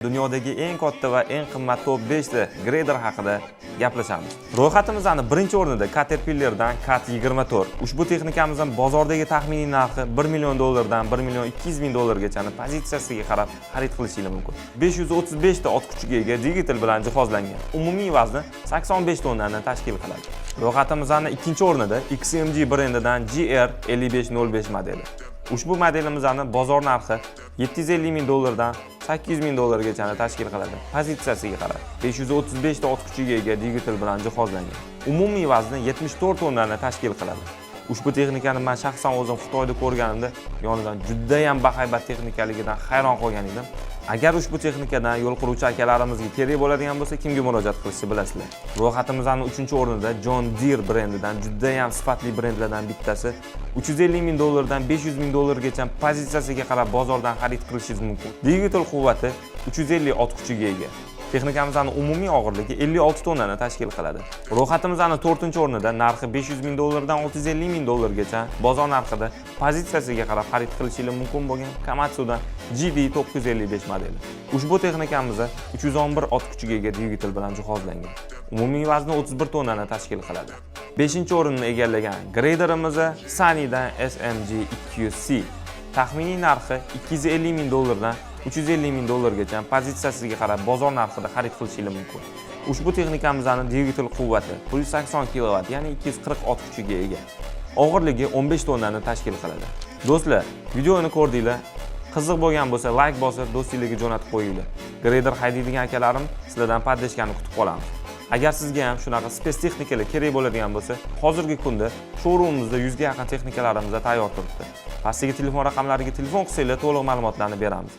Dunyodagi eng katta va eng qimmat top 5 ta grader haqida gaplashamiz. Ro'yxatimizning birinchi o'rnida Caterpillardan Cat 24. Ushbu texnikamizning bozordagi taxminiy narxi $1 million dan $1 200 gacha pozitsiyasiga qarab xarid qilishingiz mumkin. 535 ta ot kuchiga ega digital bilan jihozlangan. Umumiy vazni 85 tonnani tashkil qiladi. Ro'yxatimizning ikkinchi o'rnida XMG brendidan GR5505 modeli. Ushbu modelimizning bozor narxi $750 dan $800 gacha tashkil qiladi. Pozitsiyasiga qarab 535 ta ot kuchiga ega digital bilan jihozlangan. Umumiy vazni 74 tonnani tashkil qiladi. Ushbu texnikani men shaxsan o'zim Xitoyda ko'rganimda yonidan juda ham bahaybat texnikaligidan hayron qolgan edim. Agar ushbu texnikadan yo'l quruvchi akalarimizga kerak bo'ladigan bo'lsa, kimga murojaat qilishni bilasizlar. Ro'yxatimizning 3-o'rnida John Deere brendidan juda ham sifatli brendlardan bittasi $350 dan $500 gacha pozitsiyasiga qarab bozordan xarid qilishingiz mumkin. Digital quvvati 350 ot kuchiga ega. Texnikamizning umumiy og'irligi 56 tonnani tashkil qiladi. Ro'yxatimizning 4-o'rnida narxi $500 dan $650 gacha bozor narxida pozitsiyasiga qarab xarid qilishingiz mumkin bo'lgan Komatsudan GD955 modeli. Ushbu texnikamiz 311 ot kuchiga ega digital bilan jihozlangan. Umumiy vazni 31 tonnani tashkil qiladi. 5-o'rinni egallagan graderimiz Sanydan SMG 200C. Taxminiy narxi $250 dan $350 gacha pozitsiyasiga qarab bozor narxida xarid qilishingiz mumkin. Ushbu texnikamizning digital quvvati 80 kW, ya'ni 240 ot kuchiga ega. Og'irligi 15 tonnani tashkil qiladi. Do'stlar, videoni ko'rdinglar. Qiziq bo'lgan bo'lsa, like bosib, do'stingizga jo'natib qo'yinglar. Grader haydaydigan akalarim sizlardan podleshkani kutib qolamiz. Agar sizga ham shunaqa spes texnikalar kerak bo'ladigan bo'lsa, hozirgi kunda showroomimizda 100 ga yaqin texnikalarimiz tayyor turibdi. Pastdagi telefon raqamlariga telefon qilsanglar to'liq ma'lumotlarni beramiz.